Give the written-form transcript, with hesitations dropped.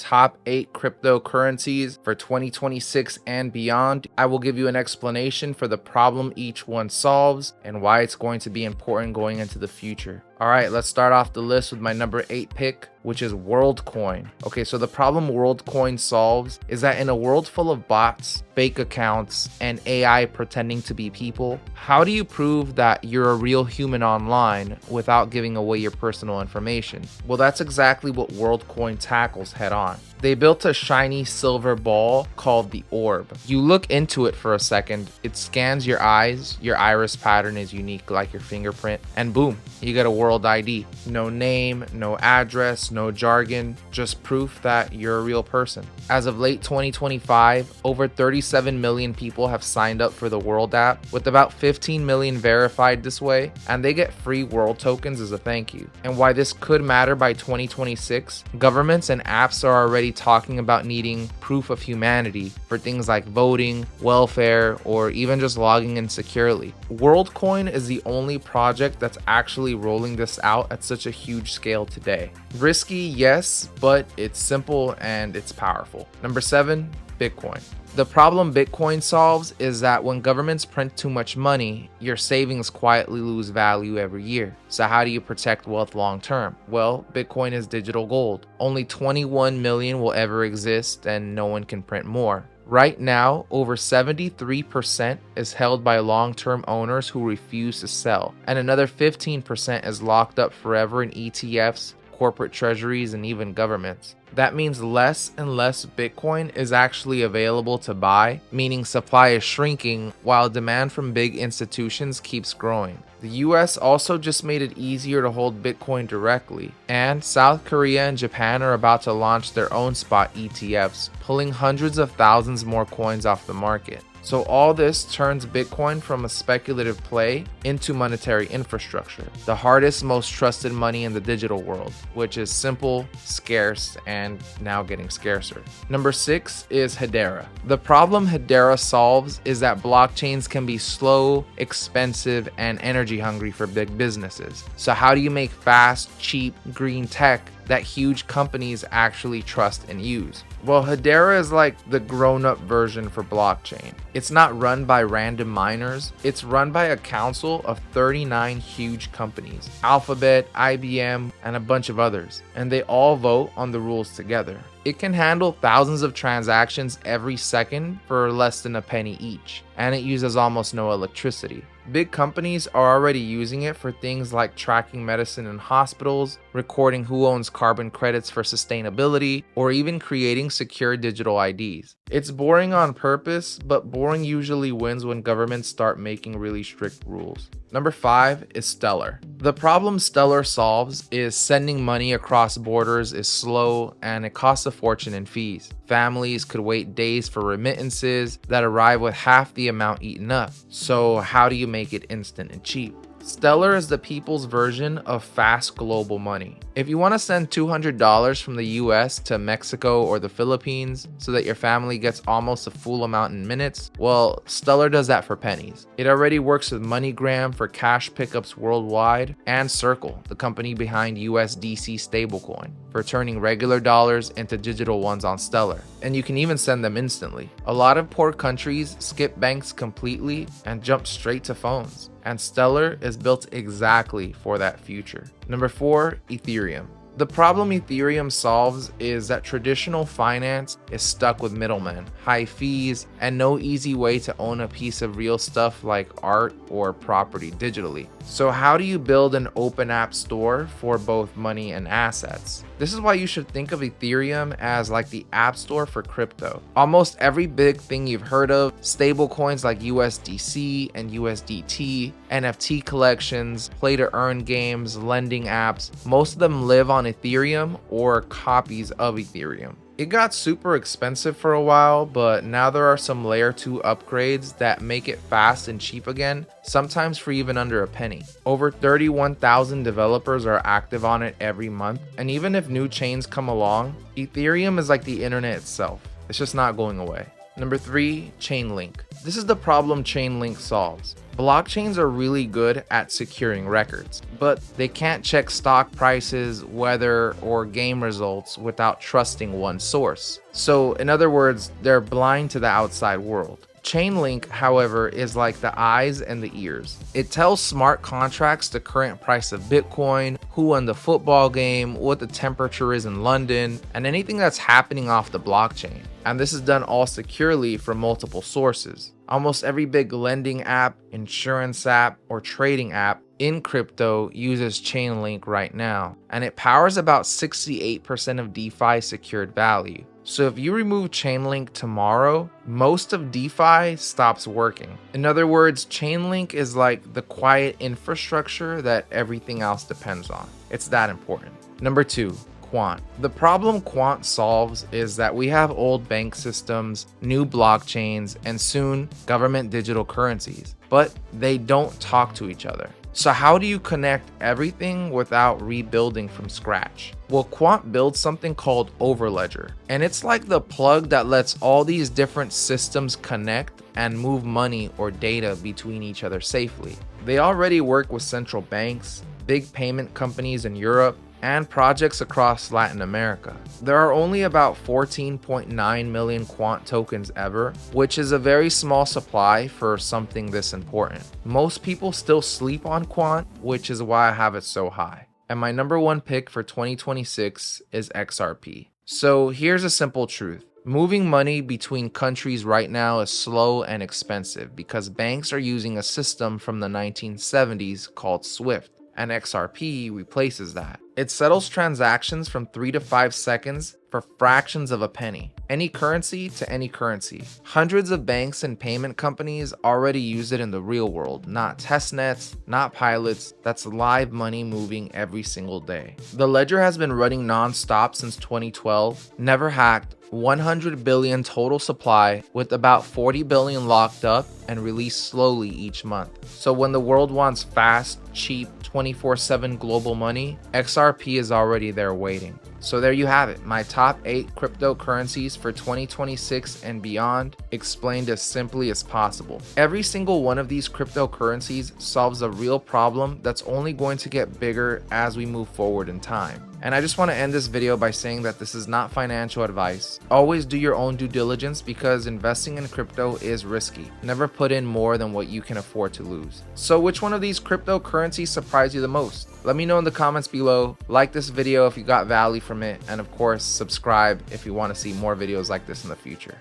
top 8 cryptocurrencies for 2026 and beyond. I will give you an explanation for the problem each one solves and why it's going to be important going into the future. All right, let's start off the list with my number 8 pick, which is Worldcoin. Okay, so the problem Worldcoin solves is that in a world full of bots, fake accounts, and AI pretending to be people, how do you prove that you're a real human online without giving away your personal information? Well, that's exactly what Worldcoin tackles head on. They built a shiny silver ball called the orb. You look into it for a second, it scans your eyes, your iris pattern is unique like your fingerprint, and boom, you get a world ID. No name, no address, no jargon, just proof that you're a real person. As of late 2025, over 37 million people have signed up for the World app, with about 15 million verified this way, and they get free World tokens as a thank you. And why this could matter by 2026, governments and apps are already talking about needing proof of humanity for things like voting, welfare, or even just logging in securely. Worldcoin is the only project that's actually rolling this out at such a huge scale today. Risky, yes, but it's simple and it's powerful. Number 7, Bitcoin. The problem Bitcoin solves is that when governments print too much money, your savings quietly lose value every year. So how do you protect wealth long term? Well, Bitcoin is digital gold. Only 21 million will ever exist and no one can print more. Right now, over 73% is held by long-term owners who refuse to sell, and another 15% is locked up forever in ETFs, corporate treasuries, and even governments. That means less and less Bitcoin is actually available to buy, meaning supply is shrinking while demand from big institutions keeps growing. The US also just made it easier to hold Bitcoin directly, and South Korea and Japan are about to launch their own spot ETFs, pulling hundreds of thousands more coins off the market. So all this turns Bitcoin from a speculative play into monetary infrastructure, the hardest, most trusted money in the digital world, which is simple, scarce, and now getting scarcer. Number 6 is Hedera. The problem Hedera solves is that blockchains can be slow, expensive, and energy hungry for big businesses. So how do you make fast, cheap, green tech that huge companies actually trust and use? Well, Hedera is like the grown-up version for blockchain. It's not run by random miners, it's run by a council of 39 huge companies, Alphabet, IBM, and a bunch of others, and they all vote on the rules together. It can handle thousands of transactions every second for less than a penny each, and it uses almost no electricity. Big companies are already using it for things like tracking medicine in hospitals, recording who owns carbon credits for sustainability, or even creating secure digital IDs. It's boring on purpose, but boring usually wins when governments start making really strict rules. Number 5 is Stellar. The problem Stellar solves is sending money across borders is slow and it costs a fortune in fees. Families could wait days for remittances that arrive with half the amount eaten up. So how do you make it instant and cheap? Stellar is the people's version of fast global money. If you want to send $200 from the US to Mexico or the Philippines so that your family gets almost a full amount in minutes, well, Stellar does that for pennies. It already works with MoneyGram for cash pickups worldwide, and Circle, the company behind USDC stablecoin, for turning regular dollars into digital ones on Stellar. And you can even send them instantly. A lot of poor countries skip banks completely and jump straight to phones, and Stellar is built exactly for that future. Number 4, Ethereum. The problem Ethereum solves is that traditional finance is stuck with middlemen, high fees, and no easy way to own a piece of real stuff like art or property digitally. So how do you build an open app store for both money and assets? This is why you should think of Ethereum as like the app store for crypto. Almost every big thing you've heard of, stable coins like USDC and USDT, NFT collections, play to earn games, lending apps, most of them live on Ethereum or copies of Ethereum. It got super expensive for a while, but now there are some layer 2 upgrades that make it fast and cheap again, sometimes for even under a penny. Over 31,000 developers are active on it every month, and even if new chains come along, Ethereum is like the internet itself. It's just not going away. Number 3, Chainlink. This is the problem Chainlink solves. Blockchains are really good at securing records, but they can't check stock prices, weather, or game results without trusting one source. So, in other words, they're blind to the outside world. Chainlink, however, is like the eyes and the ears. It tells smart contracts the current price of Bitcoin, who won the football game, what the temperature is in London, and anything that's happening off the blockchain. And this is done all securely from multiple sources. Almost every big lending app, insurance app, or trading app in crypto uses Chainlink right now, and it powers about 68% of DeFi secured value. So if you remove Chainlink tomorrow, most of DeFi stops working. In other words, Chainlink is like the quiet infrastructure that everything else depends on. It's that important. Number 2, Quant. The problem Quant solves is that we have old bank systems, new blockchains, and soon government digital currencies, but they don't talk to each other. So how do you connect everything without rebuilding from scratch? Well, Quant builds something called Overledger, and it's like the plug that lets all these different systems connect and move money or data between each other safely. They already work with central banks, big payment companies in Europe, and projects across Latin America. There are only about 14.9 million Quant tokens ever, which is a very small supply for something this important. Most people still sleep on Quant, which is why I have it so high. And my number 1 pick for 2026 is XRP. So here's a simple truth. Moving money between countries right now is slow and expensive because banks are using a system from the 1970s called SWIFT, and XRP replaces that. It settles transactions from 3 to 5 seconds for fractions of a penny. Any currency to any currency. Hundreds of banks and payment companies already use it in the real world, not testnets, not pilots. That's live money moving every single day. The ledger has been running non-stop since 2012, never hacked, 100 billion total supply with about 40 billion locked up and released slowly each month. So when the world wants fast, cheap, 24/7 global money, XRP is already there waiting. So there you have it, my top 8 cryptocurrencies for 2026 and beyond, explained as simply as possible. Every single one of these cryptocurrencies solves a real problem that's only going to get bigger as we move forward in time. And I just want to end this video by saying that this is not financial advice. Always do your own due diligence because investing in crypto is risky. Never put in more than what you can afford to lose. So which one of these cryptocurrencies surprised you the most? Let me know in the comments below. Like this video if you got value from it, and of course subscribe if you want to see more videos like this in the future.